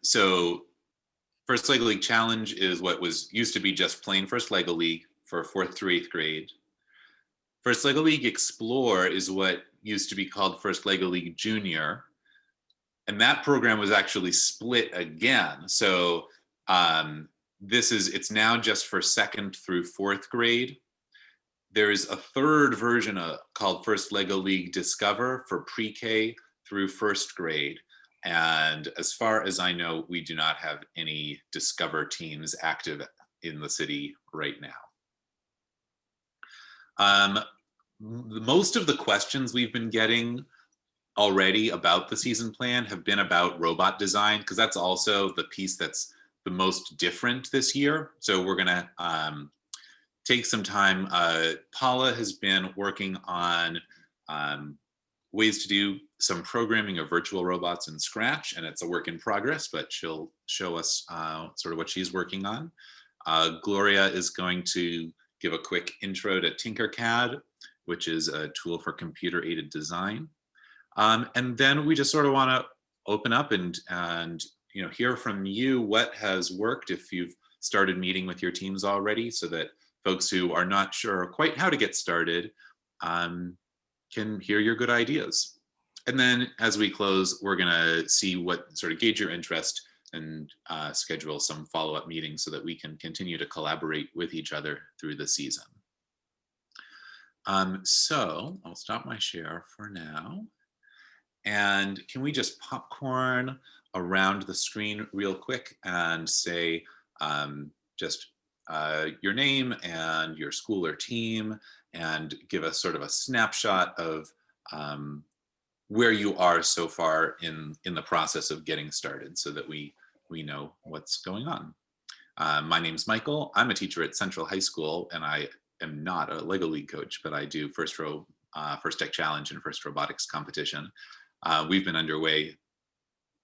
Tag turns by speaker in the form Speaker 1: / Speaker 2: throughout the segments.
Speaker 1: So First Lego League Challenge is what used to be just plain First Lego League for 4th through 8th grade. First Lego League Explore is what used to be called First Lego League Junior. And that program was actually split again. So it's now just for 2nd through 4th grade. There's a 3rd version called First Lego League Discover for pre-K through 1st grade. And as far as I know, we do not have any Discover teams active in the city right now. Most of the questions we've been getting already about the season plan have been about robot design, because that's also the piece that's the most different this year. So we're gonna take some time. Paula has been working on ways to do some programming of virtual robots in Scratch, and it's a work in progress, but she'll show us sort of what she's working on. Gloria is going to give a quick intro to Tinkercad, which is a tool for computer-aided design. And then we just sort of want to open up and hear from you what has worked, if you've started meeting with your teams already, so that folks who are not sure quite how to get started can hear your good ideas. And then as we close, we're going to see what sort of gauge your interest and schedule some follow-up meetings so that we can continue to collaborate with each other through the season. So I'll stop my share for now. And can we just popcorn around the screen real quick and say just your name and your school or team, and give us sort of a snapshot of where you are so far in the process of getting started, so that we know what's going on. My name's Michael. I'm a teacher at Central High School, and I am not a Lego League coach, but I do First Tech Challenge and First Robotics competition. We've been underway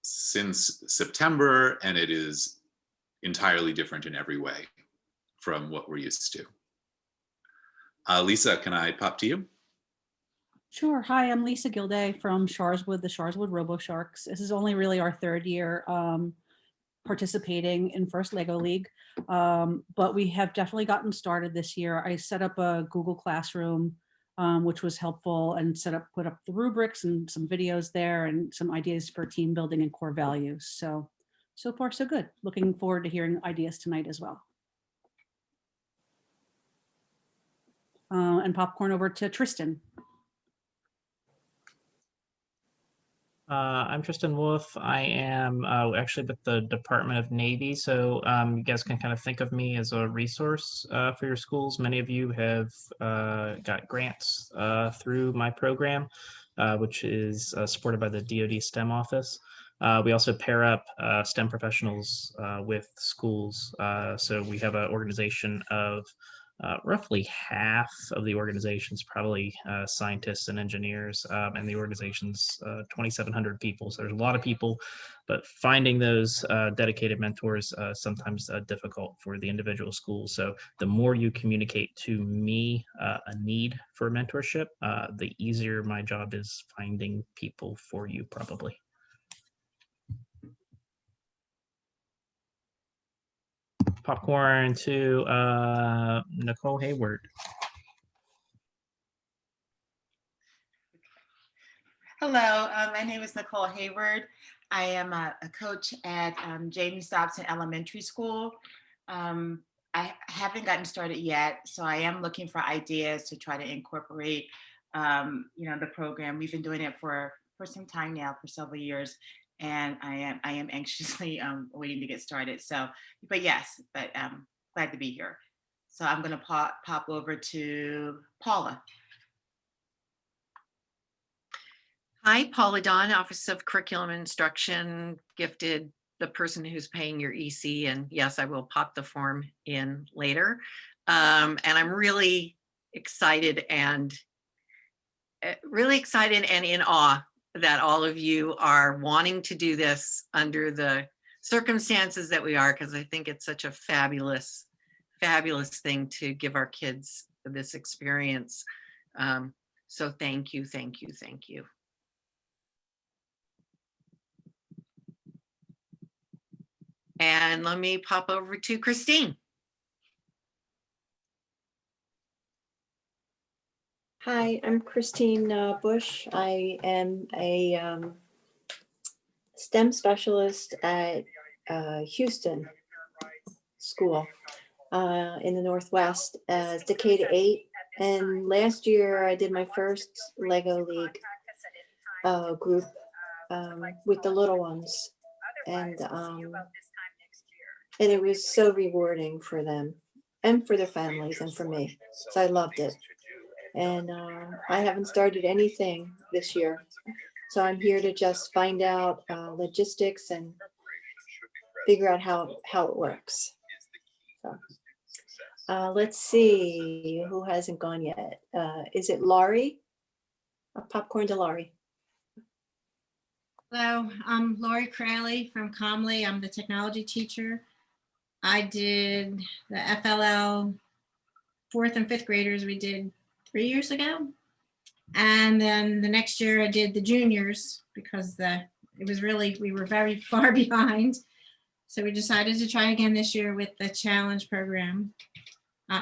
Speaker 1: since September, and it is entirely different in every way from what we're used to. Lisa, can I pop to you?
Speaker 2: Sure. Hi, I'm Lisa Gilday from Sharswood, the Sharswood Robo Sharks. This is only really our 3rd year participating in First Lego League, but we have definitely gotten started this year. I set up a Google Classroom, which was helpful, and put up the rubrics and some videos there and some ideas for team building and core values. So far so good. Looking forward to hearing ideas tonight as well. And popcorn over to Tristan.
Speaker 3: I'm Tristan Wolf. I am actually with the Department of Navy, so you guys can kind of think of me as a resource for your schools. Many of you have got grants through my program, which is supported by the DoD STEM office. We also pair up STEM professionals with schools. So we have an organization of roughly half of the organization's probably scientists and engineers, and the organization's 2,700 people. So there's a lot of people, but finding those dedicated mentors sometimes difficult for the individual schools. So the more you communicate to me a need for mentorship, the easier my job is finding people for you, probably. Popcorn to Nicole Hayward.
Speaker 4: Hello, my name is Nicole Hayward. I am a coach at James Dobson Elementary School. I haven't gotten started yet, so I am looking for ideas to try to incorporate the program. We've been doing it for some time now, for several years, and I am anxiously waiting to get started. So, but glad to be here. So I'm going to pop over to Paula.
Speaker 5: Hi, Paula Don, Office of Curriculum and Instruction, gifted the person who's paying your EC, and yes, I will pop the form in later. And I'm really excited and in awe that all of you are wanting to do this under the circumstances that we are, because I think it's such a fabulous thing to give our kids this experience. So thank you, thank you, thank you. And let me pop over to Christine.
Speaker 6: Hi, I'm Christine Bush. I am a STEM specialist at Houston School in the Northwest as the K to 8. And last year I did my first Lego League group with the little ones. And it was so rewarding for them and for their families and for me. So I loved it. And I haven't started anything this year. So I'm here to just find out logistics and figure out how it works. So let's see who hasn't gone yet. Is it Laurie? Popcorn to Laurie.
Speaker 7: Hello, I'm Lori Crowley from Comley. I'm the technology teacher. I did the FLL 4th and 5th graders we did 3 years ago. And then the next year I did the juniors because we were very far behind. So we decided to try again this year with the challenge program.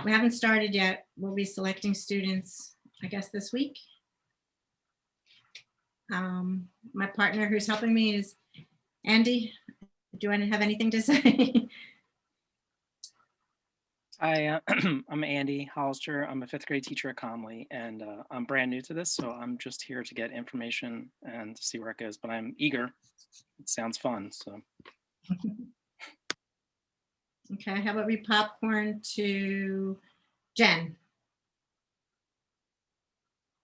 Speaker 7: We haven't started yet. We'll be selecting students, I guess, this week. My partner who's helping me is Andy. Do you want to have anything to say?
Speaker 8: Hi, I'm Andy Hollister. I'm a 5th grade teacher at Comley, and I'm brand new to this, so I'm just here to get information and to see where it goes, but I'm eager. It sounds fun, so.
Speaker 7: Okay, how about we popcorn to Jen?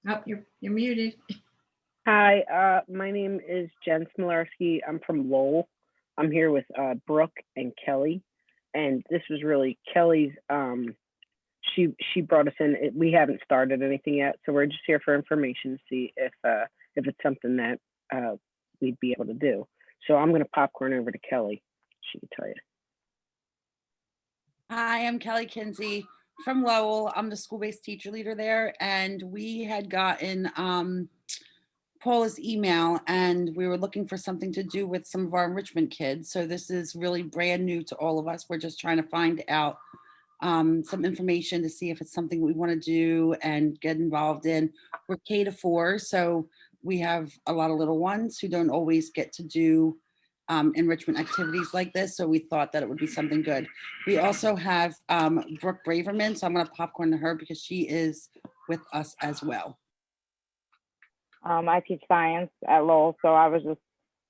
Speaker 7: Oh, you're muted.
Speaker 9: Hi, my name is Jen Smolarski. I'm from Lowell. I'm here with Brooke and Kelly. And this was really Kelly's, she brought us in. We haven't started anything yet, so we're just here for information to see if it's something that we'd be able to do. So I'm going to popcorn over to Kelly. She can tell you.
Speaker 10: Hi, I'm Kelly Kinsey from Lowell. I'm the school-based teacher leader there, and we had gotten Paula's email, and we were looking for something to do with some of our enrichment kids. So this is really brand new to all of us. We're just trying to find out some information to see if it's something we want to do and get involved in. We're K to 4, so we have a lot of little ones who don't always get to do enrichment activities like this. So we thought that it would be something good. We also have Brooke Braverman, so I'm going to popcorn to her because she is with us as well.
Speaker 11: I teach science at Lowell, so I was just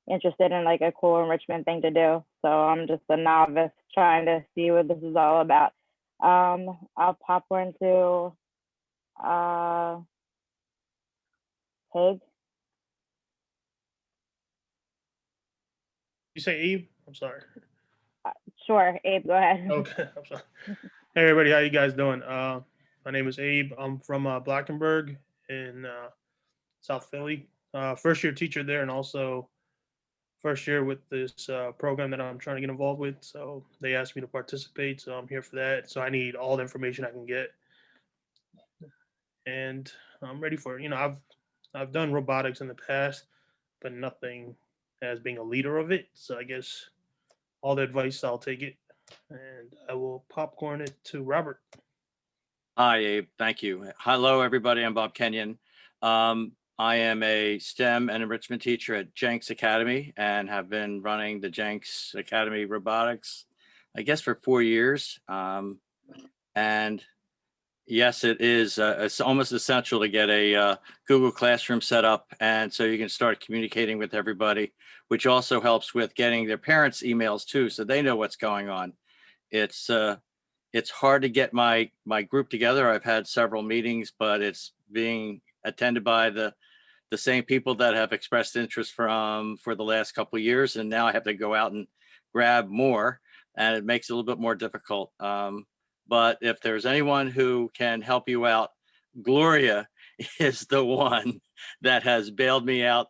Speaker 11: interested in like a cool enrichment thing to do. So I'm just a novice trying to see what this is all about. I'll popcorn to Pig.
Speaker 12: You say Abe? I'm sorry.
Speaker 11: Sure, Abe, go ahead.
Speaker 12: Okay, I'm sorry. Hey everybody, how you guys doing? My name is Abe. I'm from Blackenberg in South Philly. First year teacher there, and also first year with this program that I'm trying to get involved with. So they asked me to participate, so I'm here for that. So I need all the information I can get, and I'm ready for it. You know, I've done robotics in the past, but nothing as being a leader of it. So I guess all the advice, I'll take it, and I will popcorn it to Robert.
Speaker 13: Hi, Abe. Thank you. Hello, everybody. I'm Bob Kenyon. I am a STEM and enrichment teacher at Jenks Academy and have been running the Jenks Academy Robotics, I guess, for 4 years. And yes, it is. It's almost essential to get a Google Classroom set up, and so you can start communicating with everybody, which also helps with getting their parents' emails too, so they know what's going on. It's hard to get my group together. I've had several meetings, but it's being attended by the same people that have expressed interest for the last couple of years, and now I have to go out and grab more, and it makes it a little bit more difficult. But if there's anyone who can help you out, Gloria is the one that has bailed me out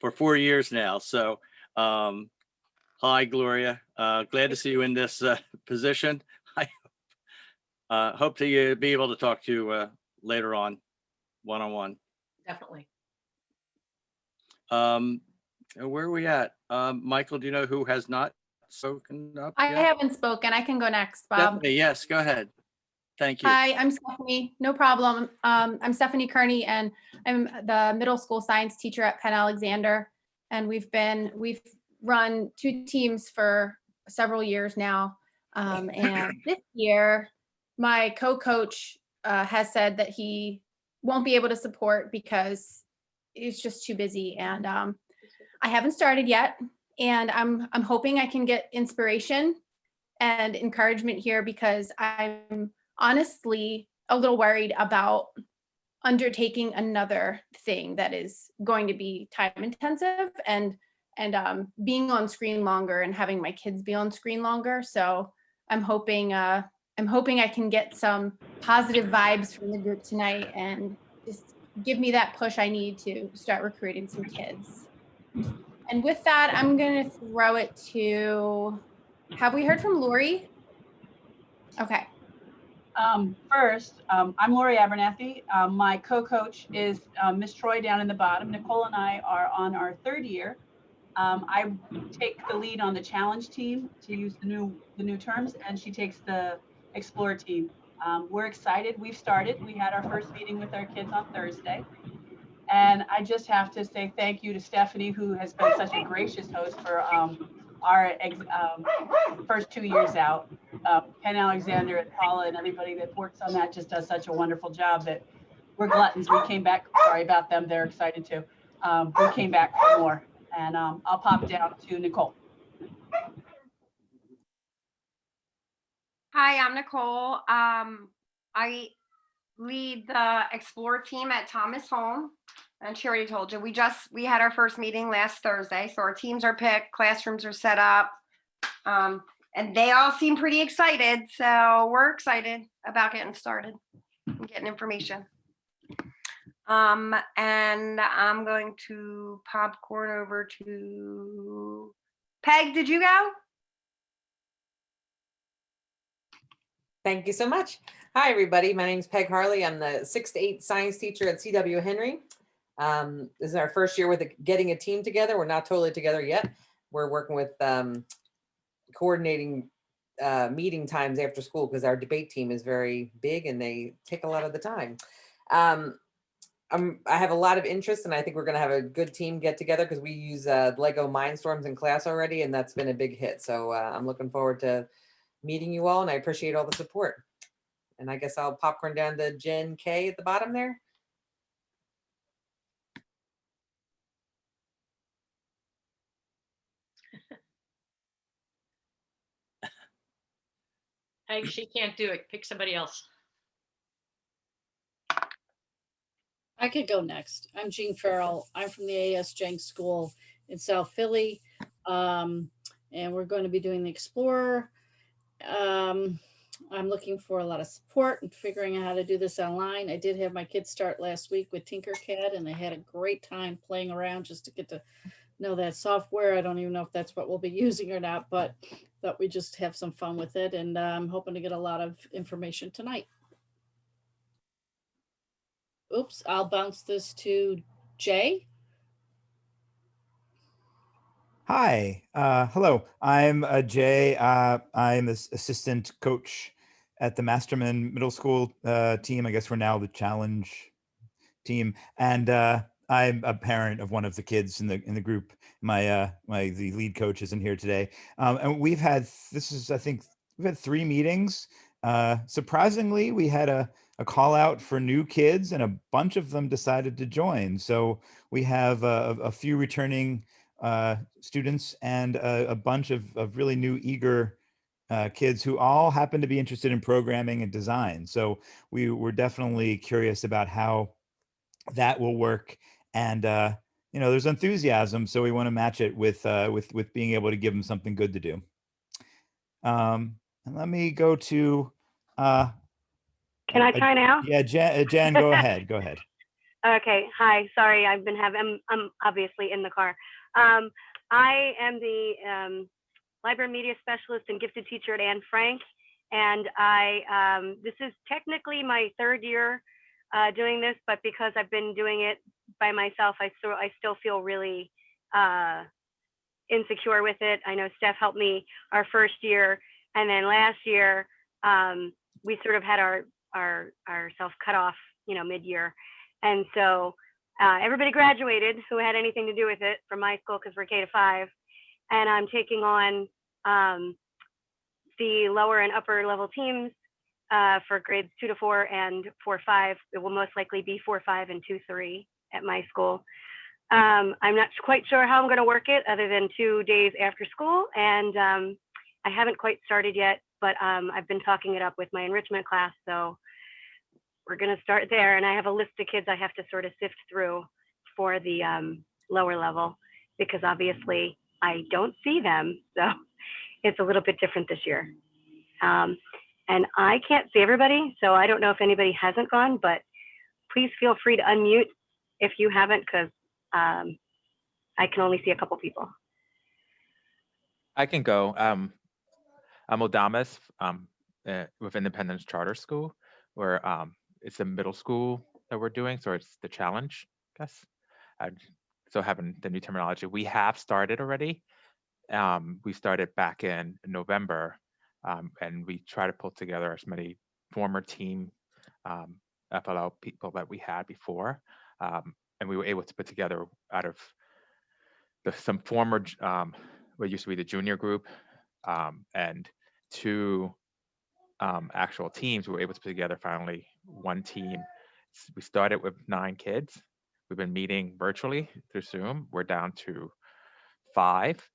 Speaker 13: for 4 years now. So hi, Gloria. Glad to see you in this position. I hope to be able to talk to you later on, one-on-one.
Speaker 5: Definitely.
Speaker 13: Where are we at? Michael, do you know who has not spoken up
Speaker 14: I
Speaker 13: yet?
Speaker 14: haven't spoken. I can go next, Bob.
Speaker 13: Stephanie, yes, go ahead. Thank you.
Speaker 14: Hi, I'm Stephanie. No problem. I'm Stephanie Kearney, and I'm the middle school science teacher at Penn Alexander. And we've run 2 teams for several years now. And this year, my co-coach has said that he won't be able to support because it's just too busy. And I haven't started yet. And I'm hoping I can get inspiration and encouragement here because I'm honestly a little worried about undertaking another thing that is going to be time intensive and being on screen longer and having my kids be on screen longer. So I'm hoping I can get some positive vibes from the group tonight and just give me that push I need to start recruiting some kids. And with that, I'm going to throw it to, have we heard from Lori? Okay.
Speaker 15: First, I'm Lori Abernathy. My co-coach is Miss Troy down in the bottom. Nicole and I are on our 3rd year. I take the lead on the challenge team, to use the new terms, and she takes the explore team. We're excited. We've started. We had our first meeting with our kids on Thursday. And I just have to say thank you to Stephanie, who has been such a gracious host for our first 2 years out. Penn Alexander and Paula and everybody that works on that just does such a wonderful job that we're gluttons. We came back, sorry about them, they're excited too. We came back for more. And I'll pop down to Nicole.
Speaker 16: Hi, I'm Nicole. I lead the Explore team at Thomas Home. And she already told you, we had our first meeting last Thursday. So our teams are picked, classrooms are set up. And they all seem pretty excited. So we're excited about getting started and getting information. And I'm going to popcorn over to Peg. Did you go?
Speaker 17: Thank you so much. Hi, everybody. My name is Peg Harley. I'm the 6 to 8 science teacher at CW Henry. This is our first year with getting a team together. We're not totally together yet. We're working with coordinating meeting times after school because our debate team is very big and they take a lot of the time. I have a lot of interest and I think we're going to have a good team get together because we use Lego Mindstorms in class already and that's been a big hit. So I'm looking forward to meeting you all and I appreciate all the support. And I guess I'll popcorn down to Jen K at the bottom there.
Speaker 18: Hey, she can't do it. Pick somebody else.
Speaker 19: I could go next. I'm Jean Farrell. I'm from the AS Jenks School in South Philly. And we're going to be doing the Explorer. I'm looking for a lot of support and figuring out how to do this online. I did have my kids start last week with Tinkercad and they had a great time playing around just to get to know that software. I don't even know if that's what we'll be using or not, but thought we just have some fun with it. And I'm hoping to get a lot of information tonight. Oops, I'll bounce this to Jay.
Speaker 20: Hi, hello. I'm Jay. I'm an assistant coach at the Masterman Middle School team. I guess we're now the Challenge team, and I'm a parent of one of the kids in the group. The lead coach isn't here today, and we've had I think we've had 3 meetings. Surprisingly, we had a call out for new kids, and a bunch of them decided to join. So we have a few returning students and a bunch of really new, eager kids who all happen to be interested in programming and design. So we were definitely curious about how that will work. And there's enthusiasm, so we want to match it with being able to give them something good to do. And let me go to.
Speaker 21: Can I try now?
Speaker 20: Yeah, Jen, go ahead. Go ahead.
Speaker 21: Okay. Hi. Sorry, I'm obviously in the car. I am the library media specialist and gifted teacher at Anne Frank, and this is technically my 3rd year doing this, but because I've been doing it by myself, I still feel really insecure with it. I know Steph helped me our first year, and then last year we sort of had ourselves cut off, you know, mid-year, and so everybody graduated who had anything to do with it from my school because we're K-5, and I'm taking on the lower and upper level teams for grades 2 to 4 and 4-5. It will most likely be 4-5 and 2-3 at my school. I'm not quite sure how I'm going to work it other than 2 days after school, and I haven't quite started yet, but I've been talking it up with my enrichment class, so we're going to start there. And I have a list of kids I have to sort of sift through for the lower level, because obviously I don't see them, so it's a little bit different this year. And I can't see everybody, so I don't know if anybody hasn't gone, but please feel free to unmute if you haven't, because I can only see a couple people.
Speaker 1: I can go. I'm Odamas with Independence Charter School, where it's a middle school that we're doing, so it's the challenge, I guess. So having the new terminology, we have started already. We started back in November, and we try to pull together as many former team FLL people that we had before, and we were able to put together out of some former what used to be the junior group and 2 actual teams. We were able to put together finally one team. We started with 9 kids. We've been meeting virtually through Zoom. We're down to 5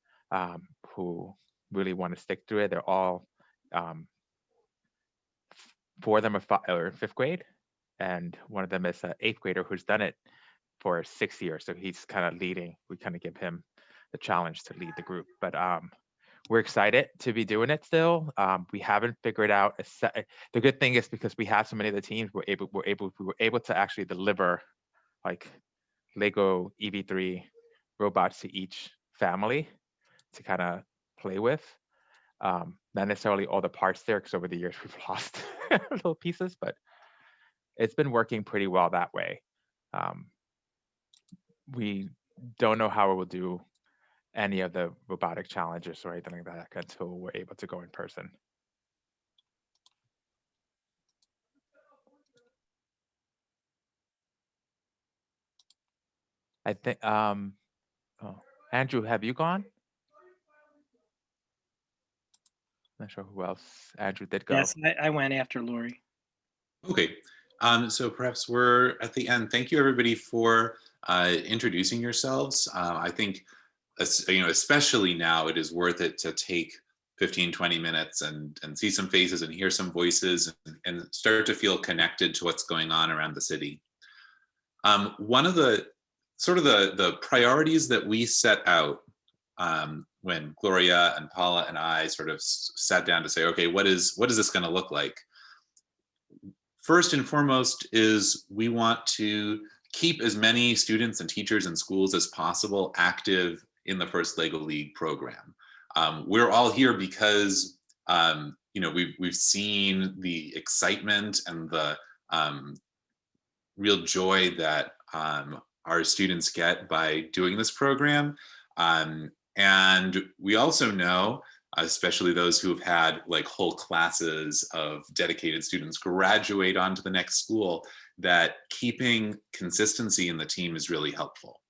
Speaker 1: who really want to stick to it. They're all 4 of them are in 5th grade, and one of them is an 8th grader who's done it for 6 years. So he's kind of leading. We kind of give him the challenge to lead the group. But we're excited to be doing it still. We haven't figured out the good thing is, because we have so many of the teams, we were able to actually deliver like Lego EV3 robots to each family to kind of play with. Not necessarily all the parts there, because over the years we've lost little pieces, but it's been working pretty well that way. We don't know how it will do any of the robotic challenges or anything like that until we're able to go in person. I think, oh, Andrew, have you gone? Not sure who else. Andrew did go.
Speaker 8: Yes, I went after Lori.
Speaker 22: Okay, so perhaps we're at the end. Thank you, everybody, for introducing yourselves. I think, especially now, it is worth it to take 15-20 minutes and see some faces and hear some voices and start to feel connected to what's going on around the city. One of the the priorities that we set out when Gloria and Paula and I sort of sat down to say, okay, what is this going to look like? First and foremost is we want to keep as many students and teachers and schools as possible active in the First LEGO League program. We're all here because we've seen the excitement and the real joy that our students get by doing this program. And we also know, especially those who have had like whole classes of dedicated students graduate onto the next school, that keeping consistency in the team is really helpful.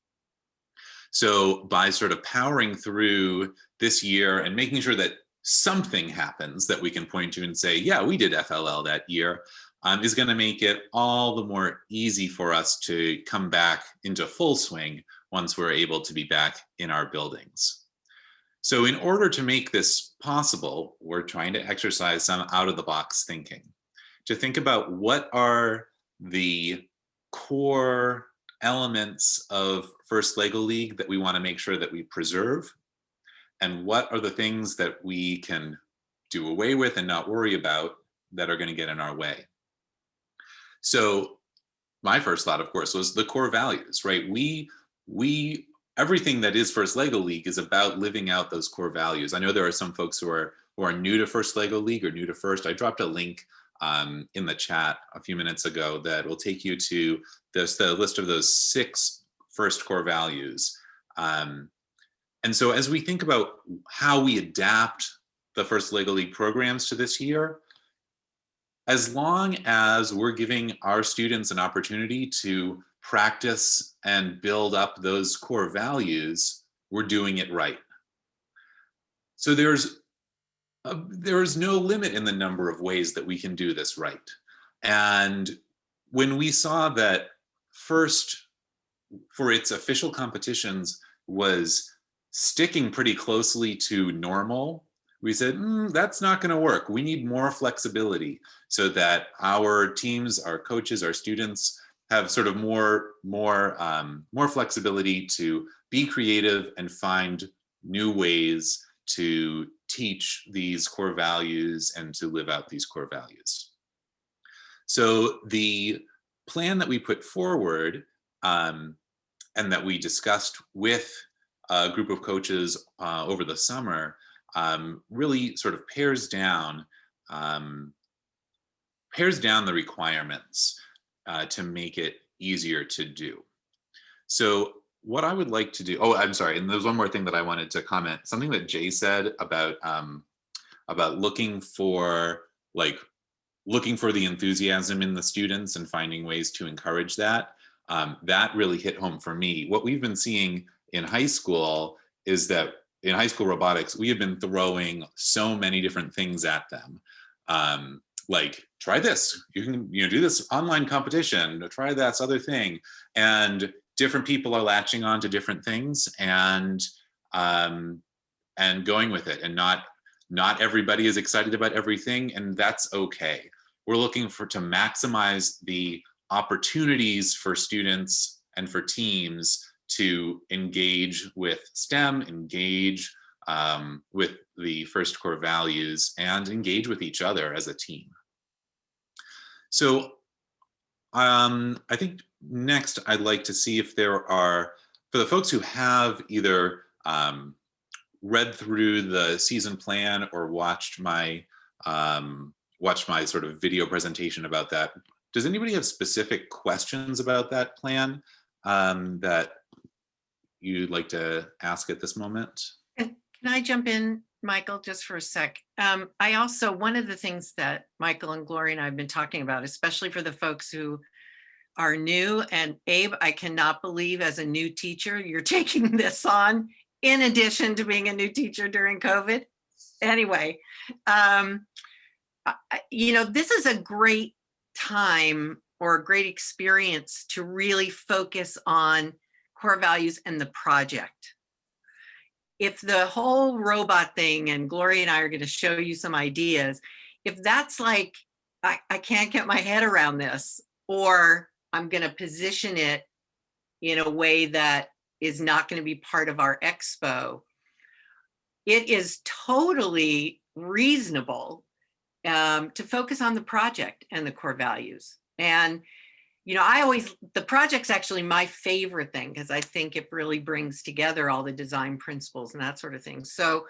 Speaker 22: So by sort of powering through this year and making sure that something happens that we can point to and say, yeah, we did FLL that year, is going to make it all the more easy for us to come back into full swing once we're able to be back in our buildings. So in order to make this possible, we're trying to exercise some out-of-the-box thinking, to think about what are the core elements of First LEGO League that we want to make sure that we preserve, and what are the things that we can do away with and not worry about that are going to get in our way. So my first thought, of course, was the core values, right? Everything that is First LEGO League is about living out those core values. I know there are some folks who are new to First LEGO League or new to First. I dropped a link in the chat a few minutes ago that will take you to the list of those 6 First core values. And so as we think about how we adapt the first Lego League programs to this year, as long as we're giving our students an opportunity to practice and build up those core values, we're doing it right. So there's no limit in the number of ways that we can do this right. And when we saw that FIRST, for its official competitions, was sticking pretty closely to normal, we said, that's not going to work. We need more flexibility so that our teams, our coaches, our students have sort of more flexibility to be creative and find new ways to teach these core values and to live out these core values. So the plan that we put forward and that we discussed with a group of coaches over the summer really sort of pairs down the requirements to make it easier to do. So what I would like to do, oh, I'm sorry, and there's one more thing that I wanted to comment, something that Jay said about looking for the enthusiasm in the students and finding ways to encourage that. That really hit home for me. What we've been seeing in high school is that in high school robotics, we have been throwing so many different things at them. Like, try this, you can do this online competition, try this other thing. And different people are latching on to different things and going with it. And not everybody is excited about everything, and that's okay. We're looking to maximize the opportunities for students and for teams to engage with STEM, engage with the first core values, and engage with each other as a team. So I think next I'd like to see if there are, for the folks who have either read through the season plan or watched my sort of video presentation about that, does anybody have specific questions about that plan that you'd like to ask at this moment?
Speaker 5: Can I jump in, Michael, just for a sec? I also, one of the things that Michael and Gloria and I have been talking about, especially for the folks who are new, and Abe, I cannot believe as a new teacher, you're taking this on in addition to being a new teacher during COVID. Anyway, this is a great time or a great experience to really focus on core values and the project. If the whole robot thing, and Gloria and I are going to show you some ideas, if that's like, I can't get my head around this, or I'm going to position it in a way that is not going to be part of our expo, it is totally reasonable to focus on the project and the core values. And the project's actually my favorite thing because I think it really brings together all the design principles and that sort of thing. So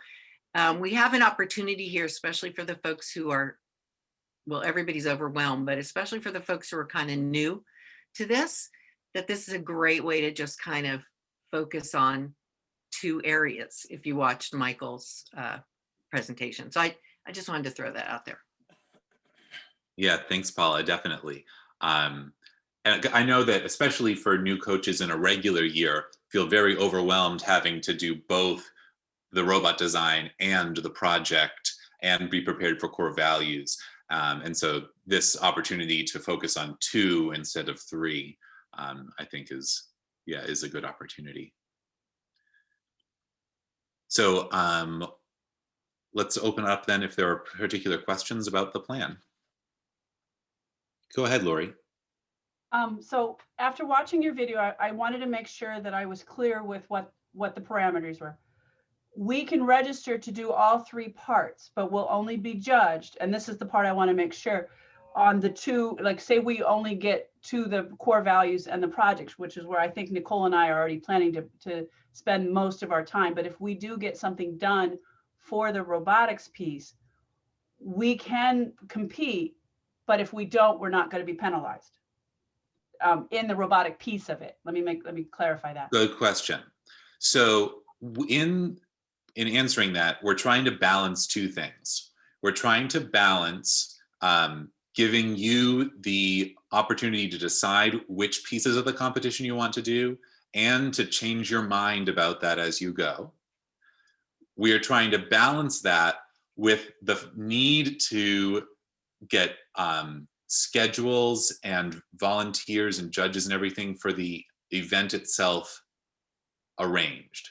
Speaker 5: we have an opportunity here, especially for the folks who are, well, everybody's overwhelmed, but especially for the folks who are kind of new to this, that this is a great way to just kind of focus on two areas if you watched Michael's presentation. So I just wanted to throw that out there.
Speaker 22: Yeah, thanks, Paula, definitely. And I know that especially for new coaches in a regular year, feel very overwhelmed having to do both the robot design and the project and be prepared for core values. And so this opportunity to focus on 2 instead of 3, I think is a good opportunity. So let's open up then if there are particular questions about the plan. Go ahead, Lori.
Speaker 15: So after watching your video, I wanted to make sure that I was clear with what the parameters were. We can register to do all 3 parts, but we'll only be judged, and this is the part I want to make sure, on the 2, like say we only get to the core values and the projects, which is where I think Nicole and I are already planning to spend most of our time. But if we do get something done for the robotics piece, we can compete, but if we don't, we're not going to be penalized. In the robotic piece of it. Let me clarify that.
Speaker 22: Good question. So in answering that, we're trying to balance two things. We're trying to balance giving you the opportunity to decide which pieces of the competition you want to do and to change your mind about that as you go. We are trying to balance that with the need to get schedules and volunteers and judges and everything for the event itself arranged.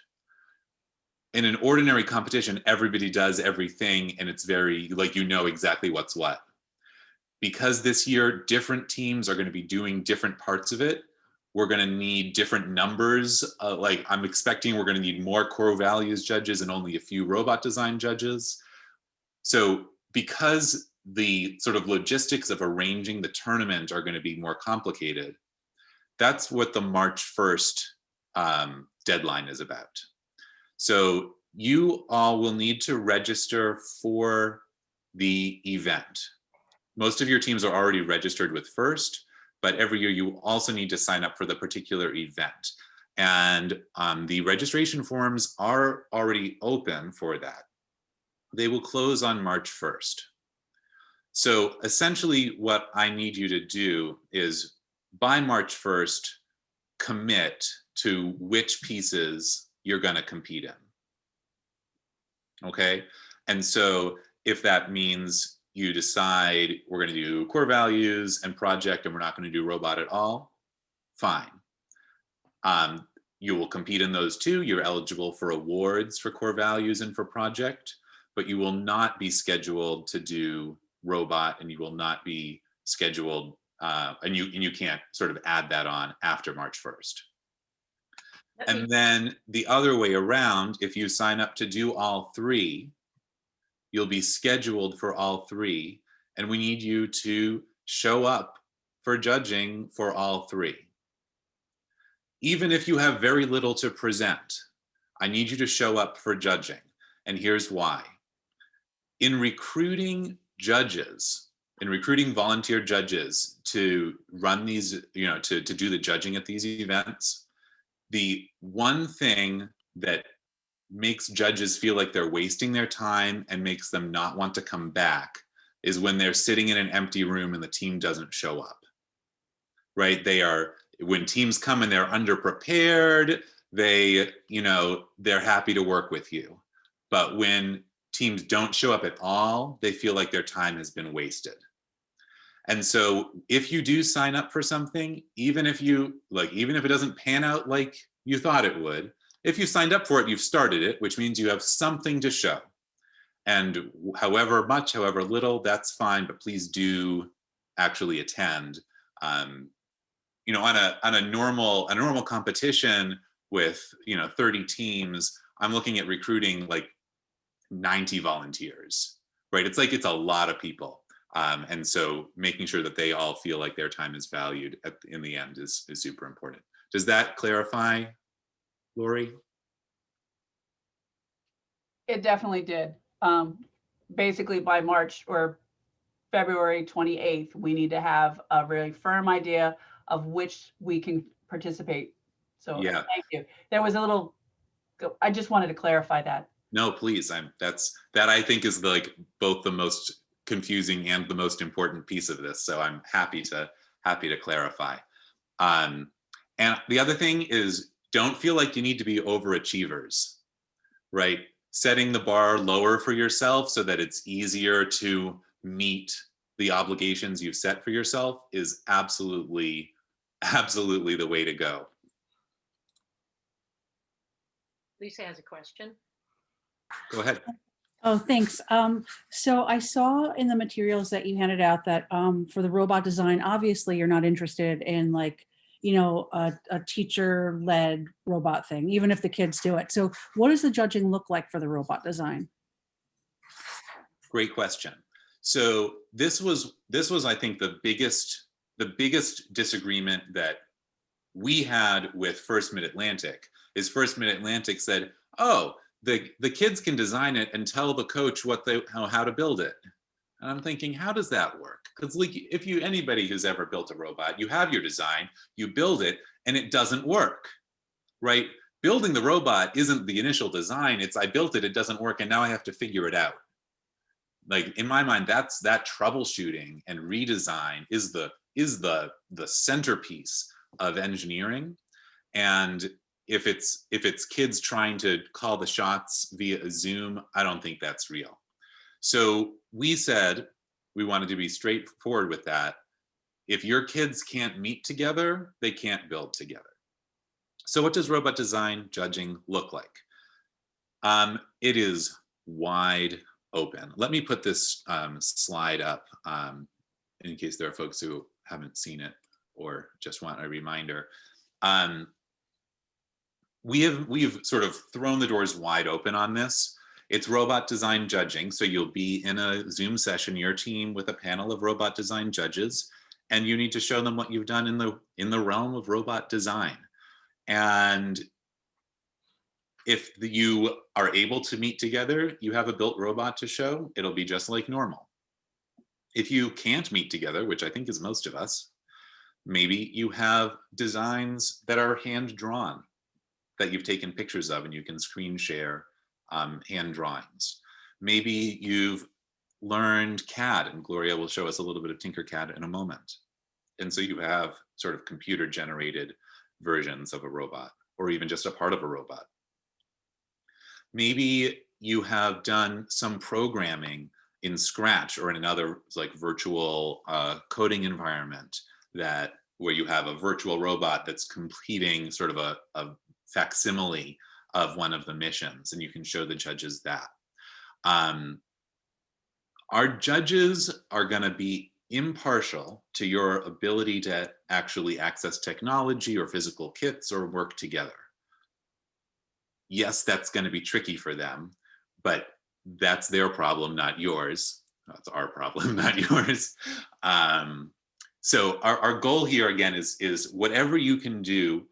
Speaker 22: In an ordinary competition, everybody does everything and it's very, like, you know exactly what's what. Because this year, different teams are going to be doing different parts of it, we're going to need different numbers. Like, I'm expecting we're going to need more core values judges and only a few robot design judges. So because the sort of logistics of arranging the tournament are going to be more complicated, that's what the March 1st deadline is about. So you all will need to register for the event. Most of your teams are already registered with FIRST, but every year you also need to sign up for the particular event. And the registration forms are already open for that. They will close on March 1st. So essentially what I need you to do is by March 1st, commit to which pieces you're going to compete in. Okay. And so if that means you decide we're going to do core values and project and we're not going to do robot at all, fine. You will compete in those two. You're eligible for awards for core values and for project, but you will not be scheduled to do robot, and you will not be scheduled, and you can't sort of add that on after March 1st. And then the other way around, if you sign up to do all three, you'll be scheduled for all three, and we need you to show up for judging for all three. Even if you have very little to present, I need you to show up for judging, and here's why. In recruiting judges, in recruiting volunteer judges to run these, to do the judging at these events, the one thing that makes judges feel like they're wasting their time and makes them not want to come back is when they're sitting in an empty room and the team doesn't show up, right? When teams come and they're underprepared, they're happy to work with you. But when teams don't show up at all, they feel like their time has been wasted. And so if you do sign up for something, even if it doesn't pan out like you thought it would, if you signed up for it, you've started it, which means you have something to show. And however much, however little, that's fine, but please do actually attend. On a normal competition with 30 teams, I'm looking at recruiting like 90 volunteers, right? It's a lot of people. And so making sure that they all feel like their time is valued in the end is super important. Does that clarify, Lori?
Speaker 15: It definitely did. Basically by March or February 28th, we need to have a really firm idea of which we can participate. So yeah. Thank you. There was I just wanted to clarify that.
Speaker 22: No, please. That I think is both the most confusing and the most important piece of this. So I'm happy to clarify. And the other thing is, don't feel like you need to be overachievers, right? Setting the bar lower for yourself so that it's easier to meet the obligations you've set for yourself is absolutely the way to go.
Speaker 18: Lisa has a question.
Speaker 22: Go ahead.
Speaker 2: Oh, thanks. So I saw in the materials that you handed out that for the robot design, obviously you're not interested in a teacher-led robot thing, even if the kids do it. So what does the judging look like for the robot design?
Speaker 22: Great question. So this was I think the biggest disagreement that we had with First Mid-Atlantic is First Mid-Atlantic said, oh, the kids can design it and tell the coach how to build it. And I'm thinking, how does that work? Because anybody who's ever built a robot, you have your design, you build it, and it doesn't work, right? building the robot isn't the initial design. It's I built it, it doesn't work, and now I have to figure it out. Like in my mind, that's that troubleshooting and redesign is the centerpiece of engineering. And if it's kids trying to call the shots via Zoom, I don't think that's real. So we said we wanted to be straightforward with that. If your kids can't meet together, they can't build together. So what does robot design judging look like? It is wide open. Let me put this slide up in case there are folks who haven't seen it or just want a reminder. We've sort of thrown the doors wide open on this. It's robot design judging. So you'll be in a Zoom session, your team with a panel of robot design judges, and you need to show them what you've done in the realm of robot design. And if you are able to meet together, you have a built robot to show, it'll be just like normal. If you can't meet together, which I think is most of us, maybe you have designs that are hand drawn, that you've taken pictures of and you can screen share hand drawings. Maybe you've learned CAD, and Gloria will show us a little bit of Tinkercad in a moment. And so you have sort of computer generated versions of a robot, or even just a part of a robot. Maybe you have done some programming in Scratch or in another like virtual coding environment where you have a virtual robot that's completing sort of a facsimile of one of the missions, and you can show the judges that. Our judges are going to be impartial to your ability to actually access technology or physical kits or work together. Yes, that's going to be tricky for them, but that's their problem, not yours. That's our problem, not yours. So our goal here again is whatever you can do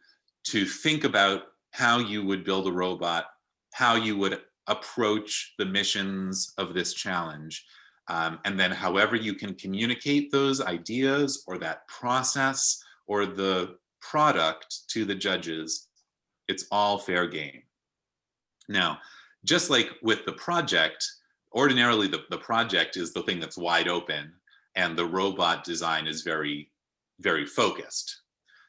Speaker 22: to think about how you would build a robot, how you would approach the missions of this challenge, and then however you can communicate those ideas or that process or the product to the judges, it's all fair game. Now, just like with the project, ordinarily the project is the thing that's wide open and the robot design is very, very focused.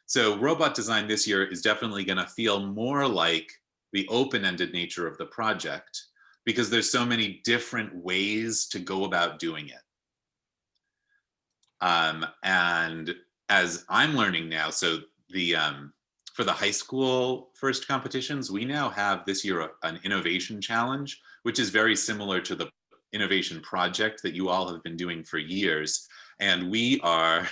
Speaker 22: So robot design this year is definitely going to feel more like the open-ended nature of the project because there's so many different ways to go about doing it. And as I'm learning now, so for the high school first competitions, we now have this year an innovation challenge, which is very similar to the innovation project that you all have been doing for years. And we are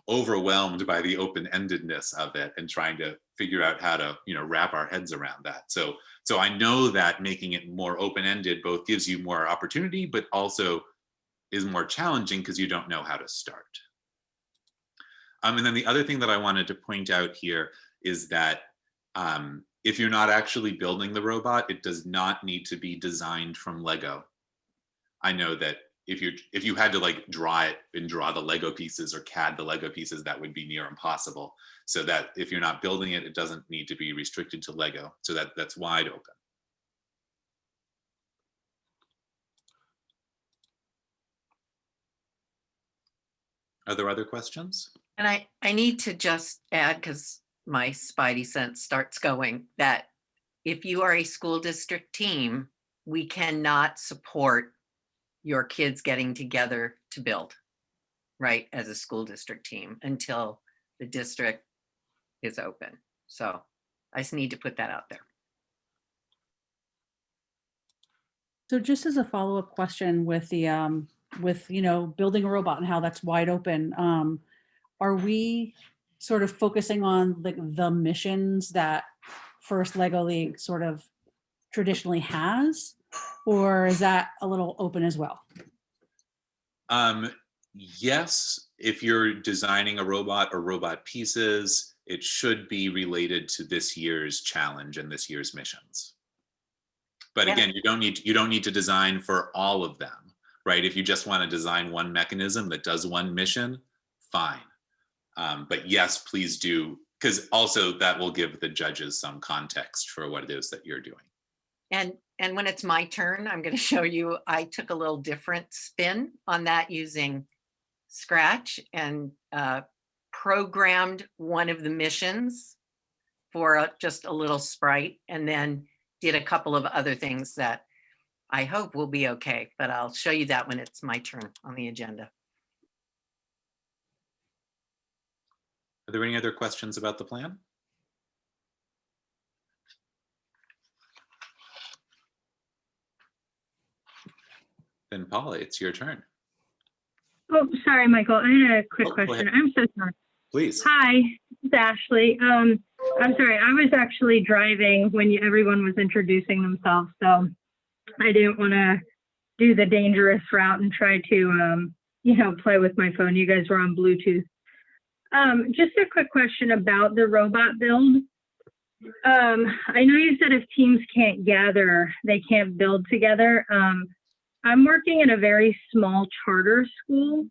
Speaker 22: overwhelmed by the open-endedness of it and trying to figure out how to, wrap our heads around that. So I know that making it more open-ended both gives you more opportunity, but also is more challenging because you don't know how to start. And then the other thing that I wanted to point out here is that if you're not actually building the robot, it does not need to be designed from Lego. I know that if you had to like draw it and draw the Lego pieces or CAD the Lego pieces, that would be near impossible. So that if you're not building it, it doesn't need to be restricted to Lego. So that's wide open. Are there other questions?
Speaker 5: And I need to just add, because my spidey sense starts going, that if you are a school district team, we cannot support your kids getting together to build, right, as a school district team until the district is open. So I just need to put that out there.
Speaker 2: So just as a follow-up question with the building a robot and how that's wide open, are we sort of focusing on the missions that First Lego League sort of traditionally has, or is that a little open as well?
Speaker 22: Yes, if you're designing a robot or robot pieces, it should be related to this year's challenge and this year's missions. But again, you don't need to design for all of them, right? If you just want to design one mechanism that does one mission, fine. But yes, please do because also that will give the judges some context for what it is that you're doing.
Speaker 5: And when it's my turn, I'm going to show you, I took a little different spin on that using Scratch and programmed one of the missions for just a little sprite, and then did a couple of other things that I hope will be okay, but I'll show you that when it's my turn on the agenda.
Speaker 22: Are there any other questions about the plan? Then Paula, it's your turn.
Speaker 3: Oh, sorry, Michael. I had a quick
Speaker 22: Oh, go
Speaker 3: question.
Speaker 22: ahead.
Speaker 3: I'm so sorry.
Speaker 22: Please.
Speaker 3: Hi, it's Ashley. I'm sorry. I was actually driving when everyone was introducing themselves, so I didn't want to do the dangerous route and try to, play with my phone. You guys were on Bluetooth. Just a quick question about the robot build. I know you said if teams can't gather, they can't build together. I'm working in a very small charter school,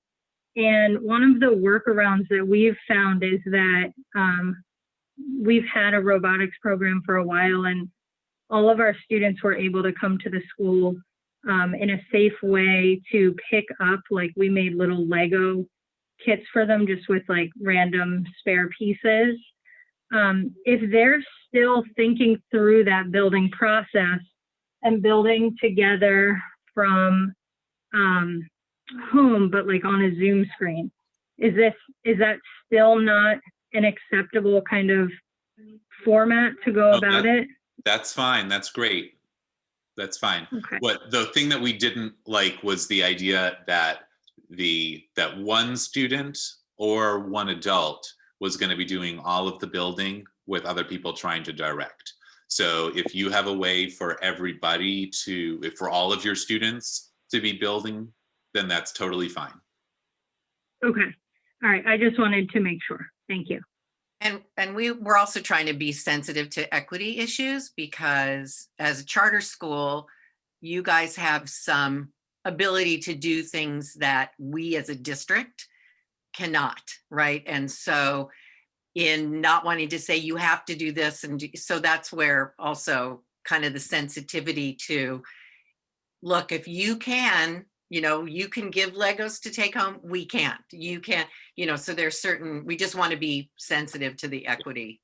Speaker 3: and one of the workarounds that we've found is that we've had a robotics program for a while, and all of our students were able to come to the school in a safe way to pick up, like we made little Lego kits for them just with like random spare pieces. If they're still thinking through that building process and building together from home, but like on a Zoom screen, is that still not an acceptable kind of format to go about it?
Speaker 22: That's fine. That's great. That's fine.
Speaker 3: Okay.
Speaker 22: What the thing that we didn't like was the idea that that one student or one adult was going to be doing all of the building with other people trying to direct. So if you have a way for everybody for all of your students to be building, then that's totally fine.
Speaker 3: Okay. All right. I just wanted to make sure. Thank you.
Speaker 5: And we're also trying to be sensitive to equity issues, because as a charter school, you guys have some ability to do things that we as a district cannot, right? And so in not wanting to say you have to do this, and so that's where also kind of the sensitivity to, look, if you can, you can give Legos to take home, we can't. You can't, so there's certain, we just want to be sensitive to the equity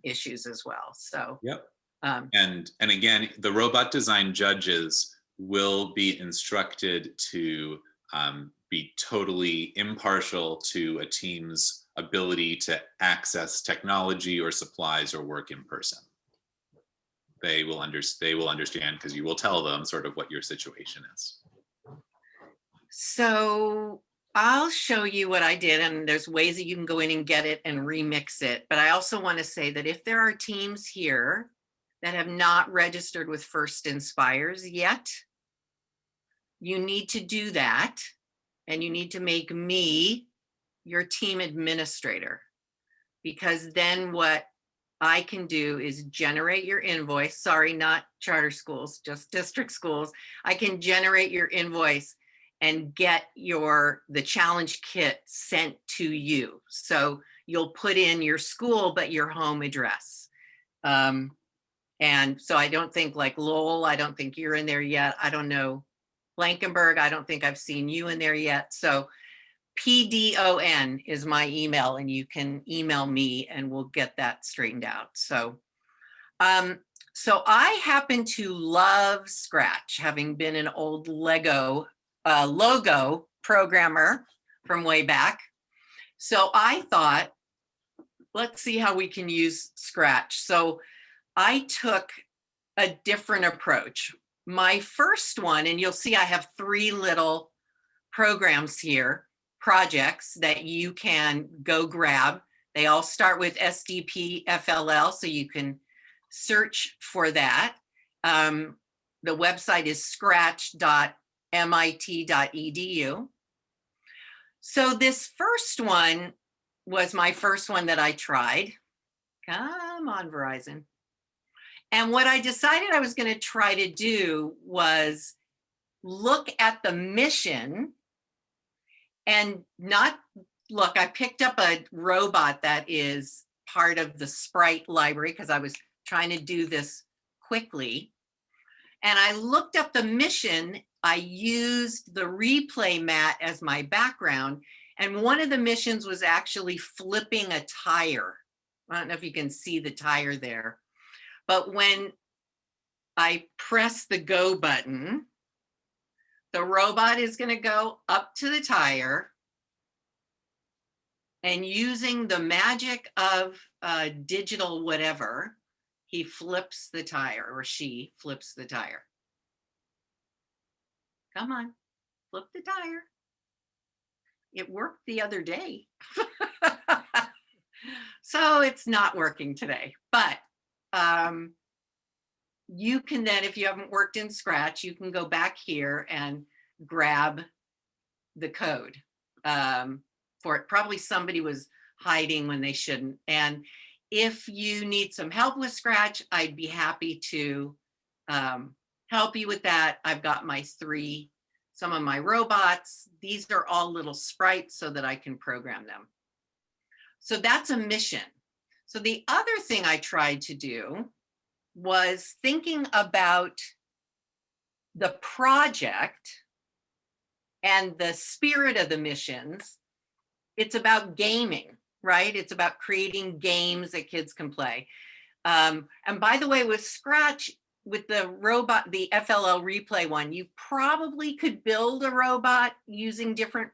Speaker 5: issues as well. So
Speaker 22: yep. And again, the robot design judges will be instructed to be totally impartial to a team's ability to access technology or supplies or work in person. They will understand because you will tell them sort of what your situation is.
Speaker 5: So I'll show you what I did, and there's ways that you can go in and get it and remix it. But I also want to say that if there are teams here that have not registered with First Inspires yet, you need to do that, and you need to make me your team administrator, because then what I can do is generate your invoice. Sorry, not charter schools, just district schools. I can generate your invoice and get the challenge kit sent to you. So you'll put in your school, but your home address. And so I don't think like Lowell, I don't think you're in there yet. I don't know, Blankenberg, I don't think I've seen you in there yet. So PDON is my email, and you can email me and we'll get that straightened out. So, so I happen to love Scratch, having been an old logo programmer from way back. So I thought, let's see how we can use Scratch. So I took a different approach. My first one, and you'll see I have 3 little programs here, projects that you can go grab. They all start with SDP FLL, so you can search for that. The website is scratch.mit.edu. So this first one was my first one that I tried. Come on, Verizon. And what I decided I was going to try to do was look at the mission and not look, I picked up a robot that is part of the sprite library because I was trying to do this quickly. And I looked up the mission. I used the replay mat as my background. And one of the missions was actually flipping a tire. I don't know if you can see the tire there. But when I press the go button, the robot is going to go up to the tire. And using the magic of digital whatever, he flips the tire, or she flips the tire. Come on, flip the tire. It worked the other day. So it's not working today, but you can then, if you haven't worked in Scratch, you can go back here and grab the code for it. Probably somebody was hiding when they shouldn't. And if you need some help with Scratch, I'd be happy to help you with that. I've got some of my robots. These are all little sprites so that I can program them. So that's a mission. So the other thing I tried to do was thinking about the project and the spirit of the missions. It's about gaming, right? It's about creating games that kids can play. And by the way, with Scratch, with the robot, the FLL replay one, you probably could build a robot using different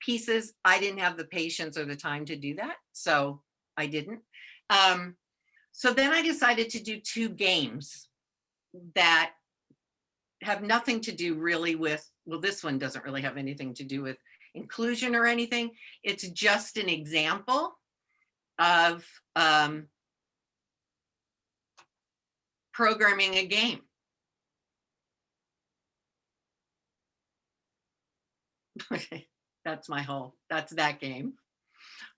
Speaker 5: pieces. I didn't have the patience or the time to do that, so I didn't. So then I decided to do 2 games that have nothing to do really with, well, this one doesn't really have anything to do with inclusion or anything. It's just an example of programming a game. Okay, that's that game.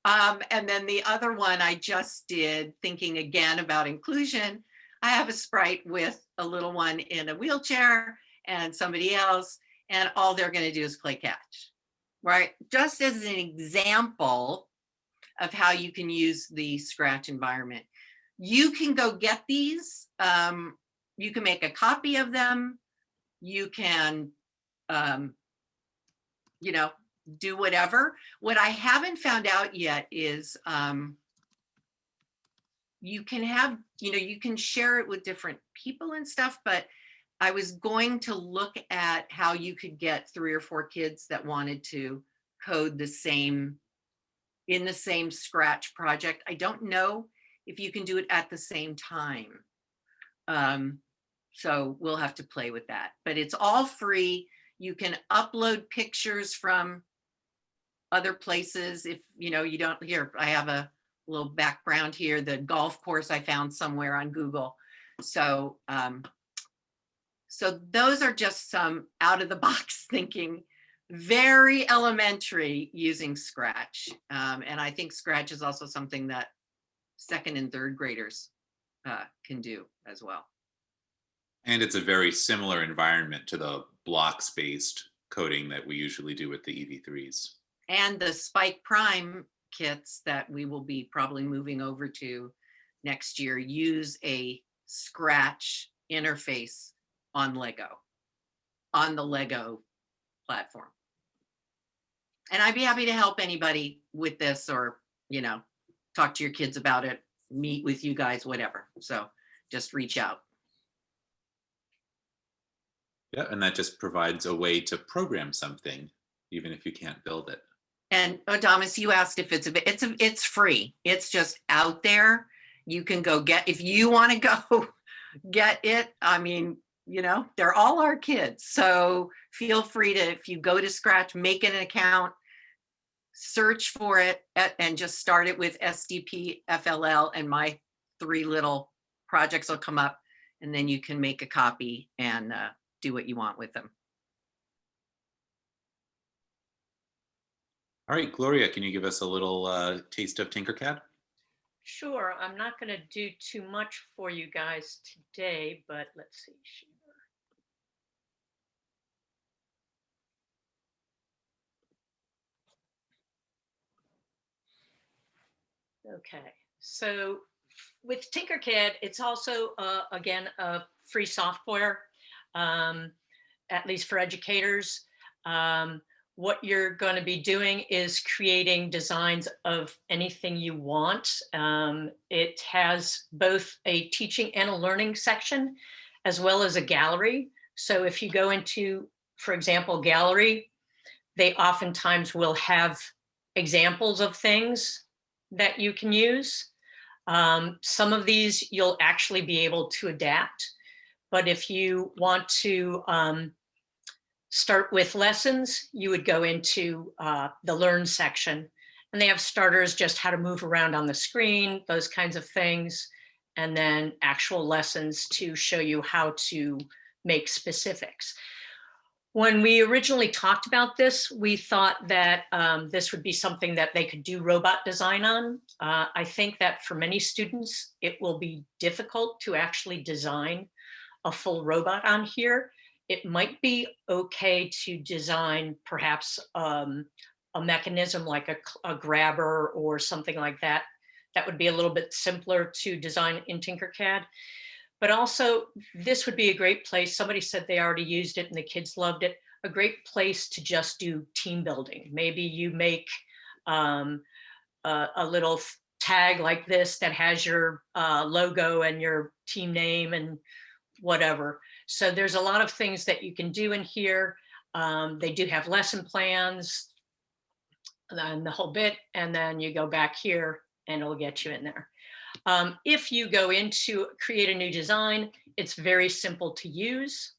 Speaker 5: And then the other one I just did, thinking again about inclusion. I have a sprite with a little one in a wheelchair and somebody else, and all they're going to do is play catch, right? Just as an example of how you can use the Scratch environment. You can go get these. You can make a copy of them. You can, do whatever. What I haven't found out yet is you can share it with different people and stuff, but I was going to look at how you could get 3 or 4 kids that wanted to code in the same Scratch project. I don't know if you can do it at the same time. So we'll have to play with that, but it's all free. You can upload pictures from other places. If you don't, here, I have a little background here, the golf course I found somewhere on Google. So, so those are just some out of the box thinking, very elementary using Scratch. And I think Scratch is also something that 2nd and 3rd graders can do as well.
Speaker 22: And it's a very similar environment to the blocks-based coding that we usually do with the EV3s.
Speaker 5: And the Spike Prime kits that we will be probably moving over to next year use a Scratch interface on the Lego platform. And I'd be happy to help anybody with this, or, talk to your kids about it, meet with you guys, whatever. So just reach out.
Speaker 22: Yeah, and that just provides a way to program something, even if you can't build it.
Speaker 5: And Thomas, you asked if it's free. It's just out there. You can go get, if you want to go get it. I mean, they're all our kids. So feel free to, if you go to Scratch, make an account, search for it, and just start it with SDP FLL, and my 3 little projects will come up, and then you can make a copy and do what you want with them.
Speaker 22: All right, Gloria, can you give us a little taste of Tinkercad?
Speaker 18: Sure. I'm not going to do too much for you guys today, but let's see. Okay, So with Tinkercad, it's also, again, a free software, at least for educators. What you're going to be doing is creating designs of anything you want. It has both a teaching and a learning section, as well as a gallery. So if you go into, for example, gallery, they oftentimes will have examples of things that you can use. Some of these you'll actually be able to adapt, but if you want to start with lessons, you would go into the learn section, and they have starters, just how to move around on the screen, those kinds of things, and then actual lessons to show you how to make specifics. When we originally talked about this, we thought that this would be something that they could do robot design on. I think that for many students, it will be difficult to actually design a full robot on here. It might be okay to design perhaps a mechanism like a grabber or something like that. That would be a little bit simpler to design in Tinkercad. But also, this would be a great place. Somebody said they already used it and the kids loved it. A great place to just do team building. Maybe you make a little tag like this that has your logo and your team name and whatever. So there's a lot of things that you can do in here. They do have lesson plans and the whole bit, and then you go back here and it'll get you in there. If you go into create a new design, it's very simple to use.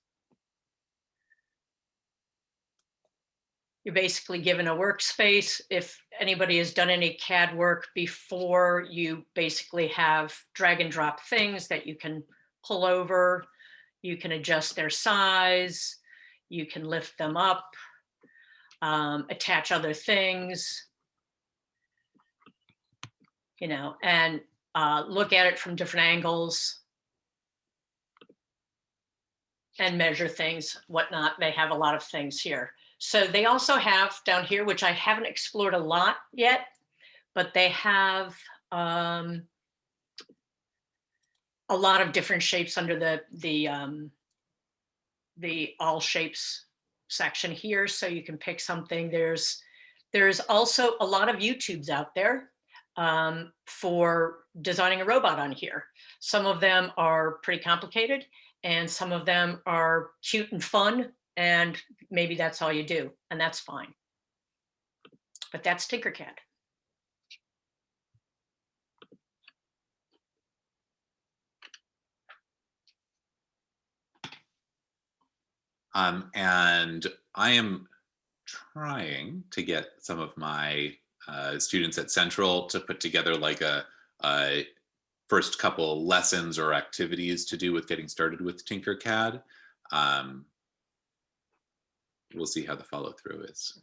Speaker 18: You're basically given a workspace. If anybody has done any CAD work before, you basically have drag and drop things that you can pull over. You can adjust their size. You can lift them up, attach other things, you know, and look at it from different angles and measure things, whatnot. They have a lot of things here. So they also have down here, which I haven't explored a lot yet, but they have a lot of different shapes under the all shapes section here. So you can pick something. There's also a lot of YouTubes out there for designing a robot on here. Some of them are pretty complicated and some of them are cute and fun, and maybe that's all you do, and that's fine. But that's Tinkercad.
Speaker 22: And I am trying to get some of my students at Central to put together like a first couple lessons or activities to do with getting started with Tinkercad. We'll see how the follow through is.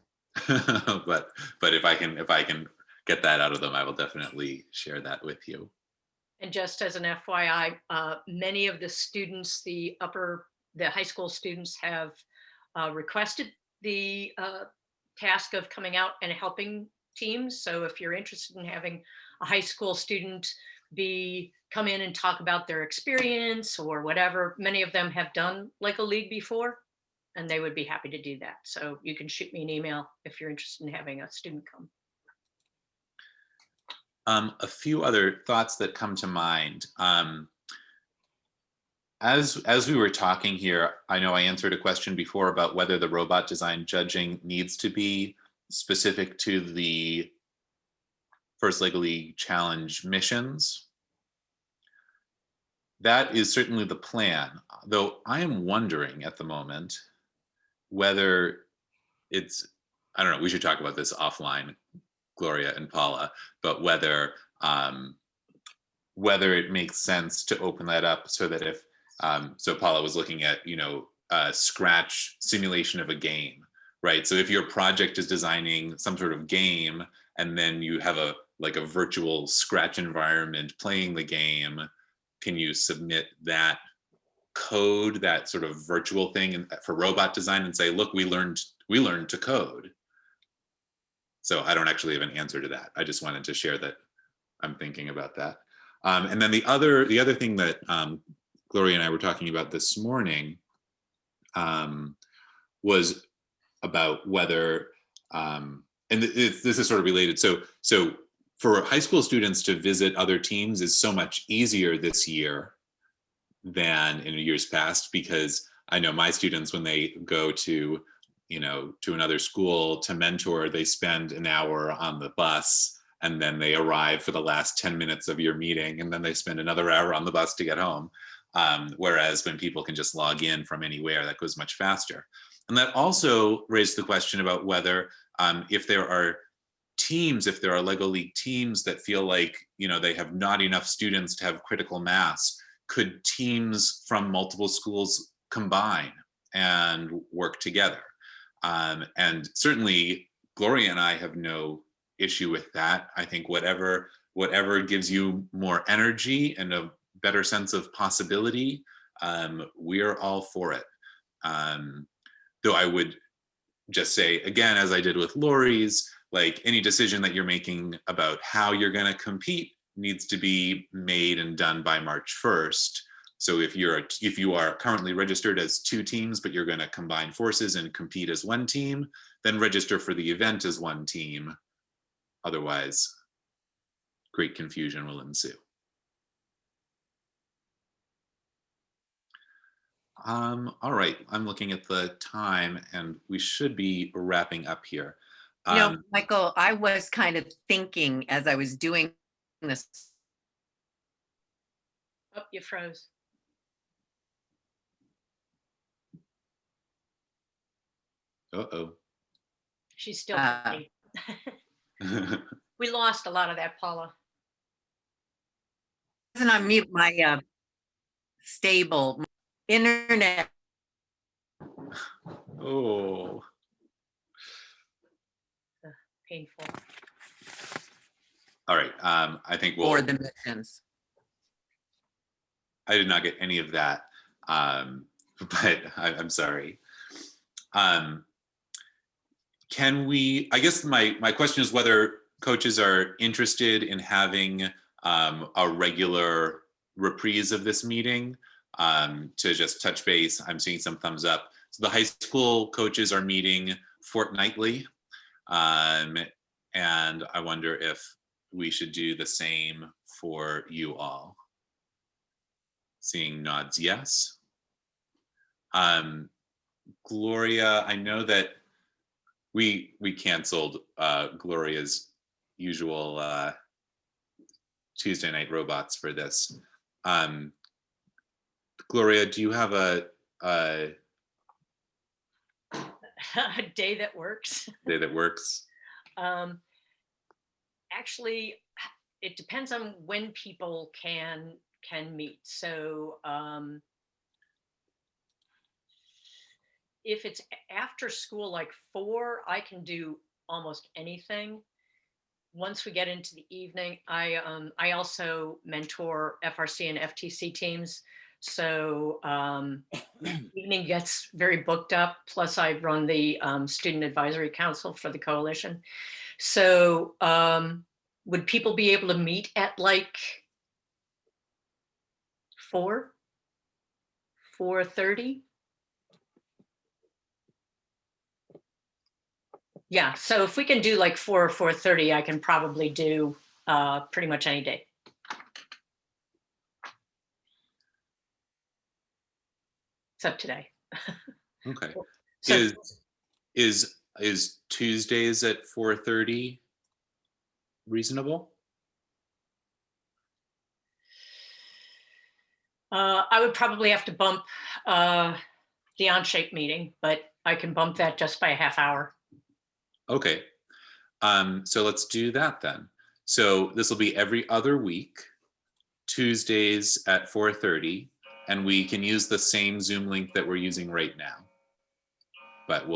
Speaker 22: but if I can get that out of them, I will definitely share that with you.
Speaker 18: And just as an FYI, many of the students, the high school students, have requested the task of coming out and helping teams. So if you're interested in having a high school student come in and talk about their experience or whatever, many of them have done like a league before, and they would be happy to do that. So you can shoot me an email if you're interested in having a student come.
Speaker 22: A few other thoughts that come to mind. As we were talking here, I know I answered a question before about whether the robot design judging needs to be specific to the First Lego League Challenge missions. That is certainly the plan, though I am wondering at the moment whether it's, I don't know, we should talk about this offline, Gloria and Paula, but whether it makes sense to open that up so that if, so Paula was looking at, Scratch simulation of a game, right? So if your project is designing some sort of game and then you have a virtual Scratch environment playing the game, can you submit that code, that sort of virtual thing for robot design and say, look, we learned to code. So I don't actually have an answer to that. I just wanted to share that I'm thinking about that. And then the other thing that Gloria and I were talking about this morning was about whether, and this is sort of related. So for high school students to visit other teams is so much easier this year than in years past, because I know my students, when they go to, to another school to mentor, they spend an hour on the bus, and then they arrive for the last 10 minutes of your meeting, and then they spend another hour on the bus to get home. Whereas when people can just log in from anywhere, that goes much faster. And that also raised the question about whether if there are teams, if there are Lego League teams that feel like, they have not enough students to have critical mass, could teams from multiple schools combine and work together? And certainly Gloria and I have no issue with that. I think whatever gives you more energy and a better sense of possibility, we're all for it. Though I would just say, again, as I did with Lori's, like any decision that you're making about how you're going to compete needs to be made and done by March 1st. So if you are currently registered as 2 teams, but you're going to combine forces and compete as 1 team, then register for the event as 1 team. Otherwise, great confusion will ensue. All right, I'm looking at the time and we should be wrapping up here.
Speaker 5: Michael, I was kind of thinking as I was doing this.
Speaker 18: Oh, you froze.
Speaker 22: Uh-oh.
Speaker 18: She's still talking. We lost a lot of that, Paula.
Speaker 5: Wasn't on mute, my stable internet.
Speaker 22: Oh.
Speaker 18: Painful.
Speaker 22: All right, I think we'll.
Speaker 5: For the missions.
Speaker 22: I did not get any of that, but I'm sorry. Can we, I guess my question is whether coaches are interested in having a regular reprise of this meeting to just touch base. I'm seeing some thumbs up. So the high school coaches are meeting fortnightly. And I wonder if we should do the same for you all. Seeing nods, yes. Gloria, I know that we canceled Gloria's usual Tuesday night robots for this. Gloria, do you have a
Speaker 18: day that works?
Speaker 22: Day that works.
Speaker 18: Actually, it depends on when people can meet. So if it's after school, like 4, I can do almost anything. Once we get into the evening, I also mentor FRC and FTC teams. So evening gets very booked up. Plus I run the Student Advisory Council for the coalition. So would people be able to meet at like 4:30? Yeah, so if we can do like 4 or 4:30, I can probably do pretty much any day. Except today.
Speaker 22: Okay.
Speaker 18: So,
Speaker 22: Is Tuesdays at 4:30 reasonable?
Speaker 18: I would probably have to bump the Onshape meeting, but I can bump that just by a half hour.
Speaker 22: Okay, so let's do that then. So this will be every other week, Tuesdays at 4:30, and we can use the same Zoom link that we're using right now. But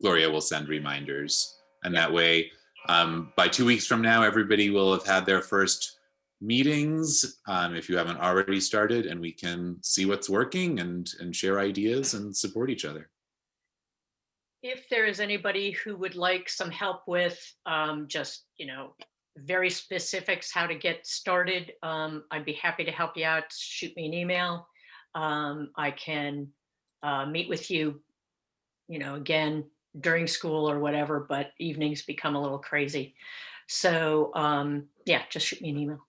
Speaker 22: Gloria will send reminders, and that way, by 2 weeks from now, everybody will have had their first meetings, if you haven't already started, and we can see what's working and share ideas and support each other.
Speaker 18: If there is anybody who would like some help with just, very specifics how to get started, I'd be happy to help you out. Shoot me an email. I can meet with you, again, during school or whatever, but evenings become a little crazy. So yeah, just shoot me an email.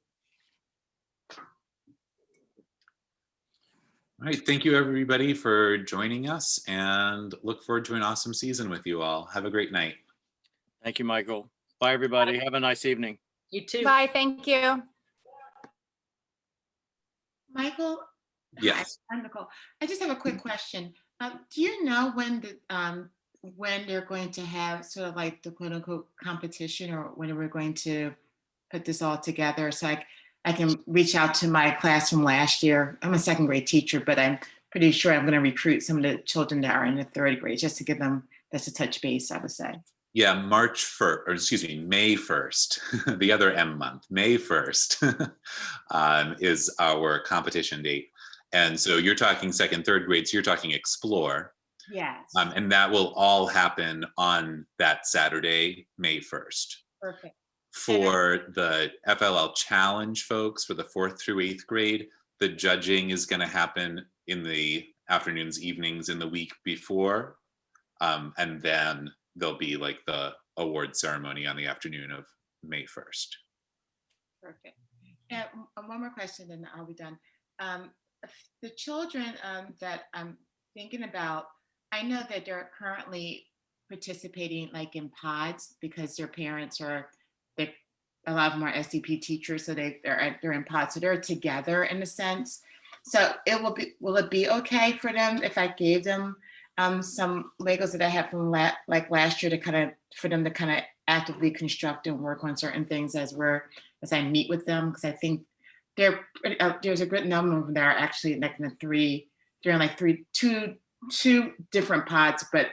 Speaker 22: All right, thank you everybody for joining us, and look forward to an awesome season with you all. Have a great night.
Speaker 13: Thank you, Michael. Bye, everybody. Have a nice evening.
Speaker 18: You too.
Speaker 14: Bye, thank you.
Speaker 4: Michael?
Speaker 22: Yes.
Speaker 4: Hi, I'm Nicole. I just have a quick question. Do you know when they're going to have sort of like the quote unquote competition, or when we're going to put this all together, so I can reach out to my class from last year? I'm a second grade teacher, but I'm pretty sure I'm going to recruit some of the children that are in the third grade, just to give them, that's a touch base, I would say.
Speaker 22: Yeah, March 1st, or excuse me, May 1st, the other M month, May 1st is our competition date. And so you're talking second, third grade, so you're talking Explore.
Speaker 4: Yes.
Speaker 22: And that will all happen on that Saturday, May 1st.
Speaker 4: Perfect.
Speaker 22: For the FLL Challenge folks, for the 4th through 8th grade, the judging is going to happen in the afternoons, evenings in the week before. And then there'll be like the award ceremony on the afternoon of May 1st.
Speaker 4: Perfect. Yeah, one more question, then I'll be done. The children that I'm thinking about, I know that they're currently participating like in pods because their parents are, a lot of them are SCP teachers, so they're in pods, so they're together in a sense. So will it be okay for them if I gave them some Legos that I had from last year for them to kind of actively construct and work on certain things as I meet with them? Because I think there's a good number of them that are actually like they're in two different pods, but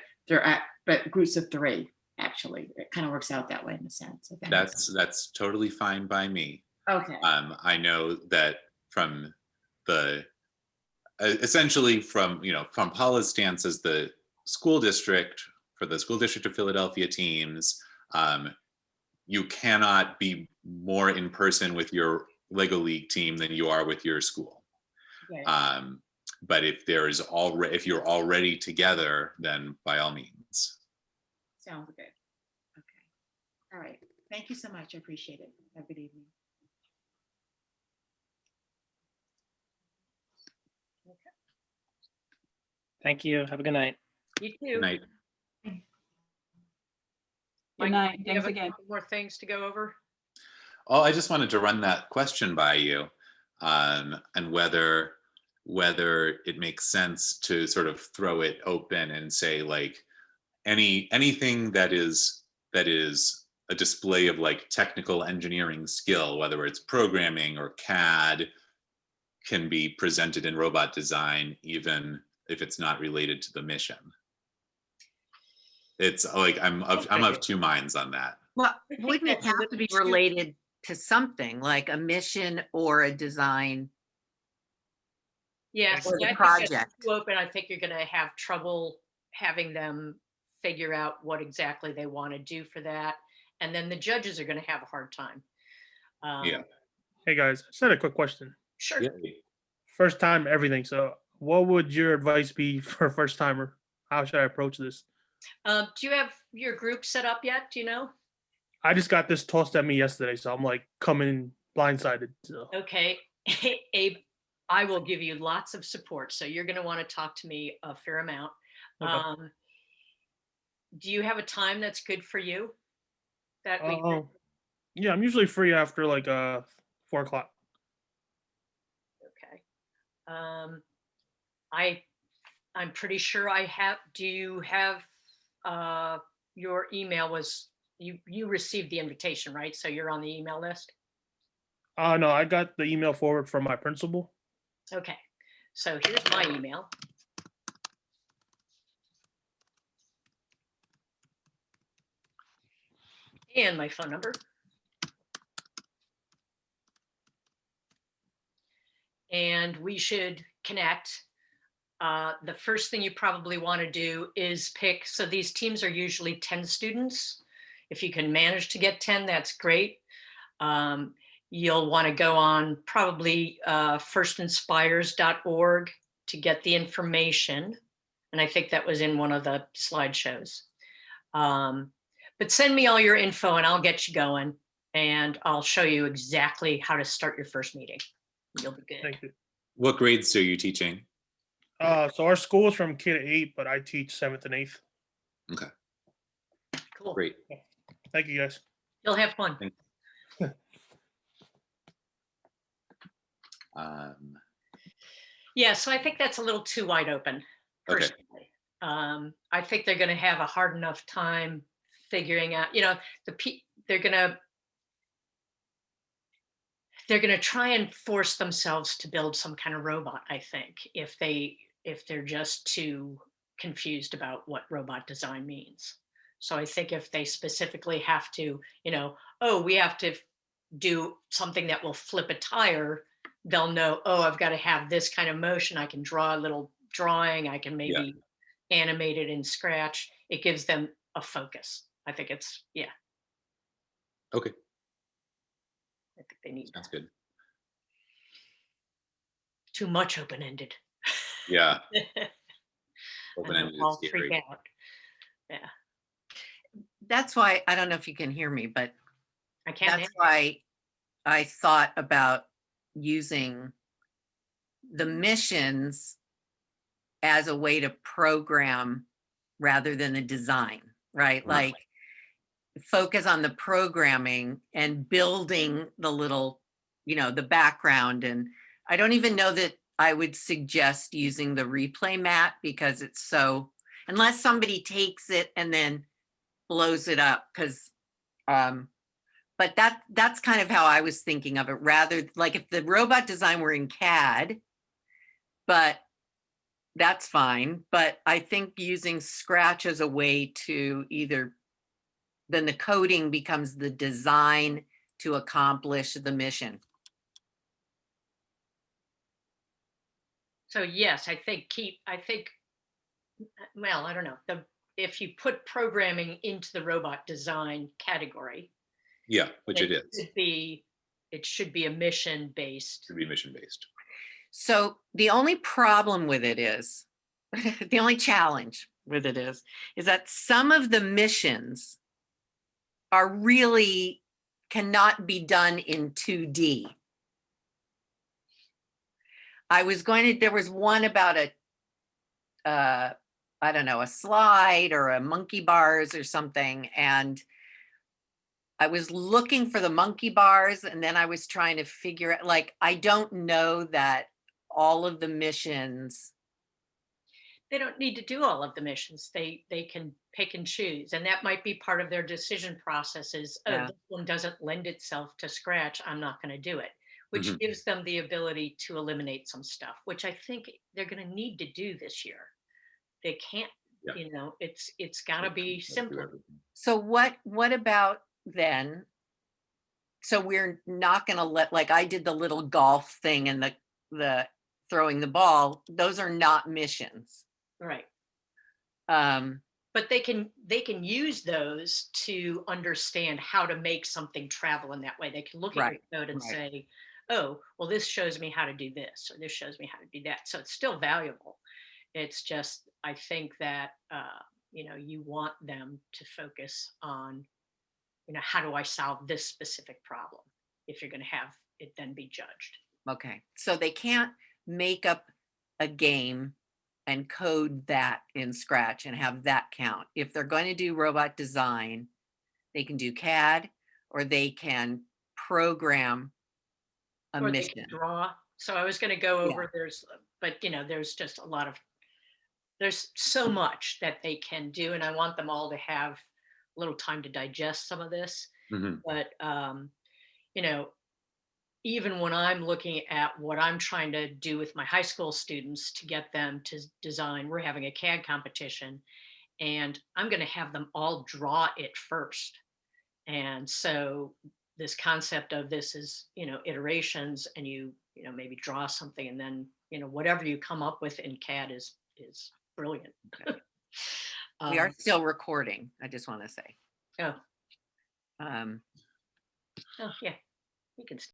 Speaker 4: but groups of 3. Actually, it kind of works out that way in a sense.
Speaker 22: That's totally fine by me.
Speaker 4: Okay.
Speaker 22: I know that from the essentially from Paula's stance as the school district, for the school district of Philadelphia teams, you cannot be more in person with your Lego League team than you are with your school.
Speaker 4: Okay.
Speaker 22: But if you're already together, then by all means.
Speaker 4: Sounds good. Okay. All right. Thank you so much. I appreciate it. Have a good evening.
Speaker 8: Thank you. Have a good night.
Speaker 18: You too.
Speaker 22: Good night.
Speaker 15: Good night.
Speaker 18: Do you
Speaker 15: Thanks
Speaker 18: have a
Speaker 15: again.
Speaker 18: couple more things to go over?
Speaker 22: Oh, I just wanted to run that question by you, and whether it makes sense to sort of throw it open and say like anything that is a display of like technical engineering skill, whether it's programming or CAD, can be presented in robot design, even if it's not related to the mission. It's like I'm of two minds on that.
Speaker 5: Well, wouldn't it have to be related to something like a mission or a design?
Speaker 18: Yes,
Speaker 5: Or the
Speaker 18: I think
Speaker 5: project.
Speaker 18: that's too open. I think you're going to have trouble having them figure out what exactly they want to do for that, and then the judges are going to have a hard time.
Speaker 22: Yeah.
Speaker 12: Hey guys, I just had a quick question.
Speaker 18: Sure.
Speaker 22: Yeah.
Speaker 12: First time, everything. So what would your advice be for a first timer? How should I approach this?
Speaker 18: Do you have your group set up yet? Do you know?
Speaker 12: I just got this tossed at me yesterday, so I'm like coming blindsided. So.
Speaker 18: Okay, Abe, I will give you lots of support. So you're going to want to talk to me a fair amount.
Speaker 12: Okay.
Speaker 18: Do you have a time that's good for you that week?
Speaker 12: Yeah, I'm usually free after like 4 o'clock.
Speaker 18: Okay. I'm pretty sure I have. Do you have your email was you received the invitation, right? So you're on the email list?
Speaker 12: No, I got the email forward from my principal.
Speaker 18: Okay. So here's my email. And my phone number. And we should connect. The first thing you probably want to do is pick, so these teams are usually 10 students. If you can manage to get 10, that's great. You'll want to go on probably firstinspires.org to get the information. And I think that was in one of the slideshows. But send me all your info and I'll get you going. And I'll show you exactly how to start your first meeting. You'll be good.
Speaker 12: Thank you.
Speaker 22: What grades are you teaching?
Speaker 12: So our school is from K-8, but I teach 7th and 8th.
Speaker 22: Okay.
Speaker 18: Cool.
Speaker 22: Great.
Speaker 12: Thank you, guys.
Speaker 18: You'll have fun. Yeah, so I think that's a little too wide open, personally. I think they're going to have a hard enough time figuring out, they're going to try and force themselves to build some kind of robot, I think, if they're just too confused about what robot design means. So I think if they specifically have to, oh, we have to do something that will flip a tire, they'll know, oh, I've got to have this kind of motion. I can draw a little drawing. I can maybe animate it in Scratch. It gives them a focus. I think it's,
Speaker 22: Okay.
Speaker 18: I think they need
Speaker 22: That's good.
Speaker 18: too much open-ended.
Speaker 22: Yeah.
Speaker 18: And
Speaker 22: Open-ended
Speaker 18: they'll
Speaker 22: is
Speaker 18: all freak
Speaker 22: scary.
Speaker 18: out. Yeah.
Speaker 5: That's why, I don't know if you can hear me, but
Speaker 18: I can't.
Speaker 5: that's why I thought about using the missions as a way to program rather than the design, right? Like focus on the programming and building the little, the background. And I don't even know that I would suggest using the replay mat because it's so, unless somebody takes it and then blows it up, because but that's kind of how I was thinking of it, rather like if the robot design were in CAD, but that's fine. But I think using Scratch as a way to then the coding becomes the design to accomplish the mission.
Speaker 18: So yes, I think, well, I don't know. If you put programming into the robot design category,
Speaker 22: Yeah, which it is.
Speaker 18: It should be a mission based.
Speaker 22: Should be mission based.
Speaker 5: So the only problem with it is, the only challenge with it is that some of the missions are really cannot be done in 2D. There was one about I don't know, a slide or a monkey bars or something. And I was looking for the monkey bars and then I was trying to figure out, like, I don't know that all of the missions.
Speaker 18: They don't need to do all of the missions. They can pick and choose. And that might be part of their decision process is, this one doesn't lend itself to Scratch. I'm not going to do it, which gives them the ability to eliminate some stuff, which I think they're going to need to do this year. They can't, it's got to be simpler.
Speaker 5: So what about then? So we're not going to like I did the little golf thing and the throwing the ball. Those are not missions.
Speaker 18: Right. But they can use those to understand how to make something travel in that way. They can look at your code and say, oh, well, this shows me how to do this, or this shows me how to do that. So it's still valuable. It's just, I think that, you want them to focus on, how do I solve this specific problem if you're going to have it then be judged.
Speaker 5: Okay. So they can't make up a game and code that in Scratch and have that count. If they're going to do robot design, they can do CAD or they can program a
Speaker 18: or
Speaker 5: mission.
Speaker 18: They can draw. So I was going to go over there's just there's so much that they can do, and I want them all to have a little time to digest some of this. But even when I'm looking at what I'm trying to do with my high school students to get them to design, we're having a CAD competition, and I'm going to have them all draw it first. And so this concept of this is, iterations, and you maybe draw something, and then, whatever you come up with in CAD is brilliant.
Speaker 5: We are still recording, I just want to say.
Speaker 18: Oh.
Speaker 5: Oh
Speaker 18: yeah. You can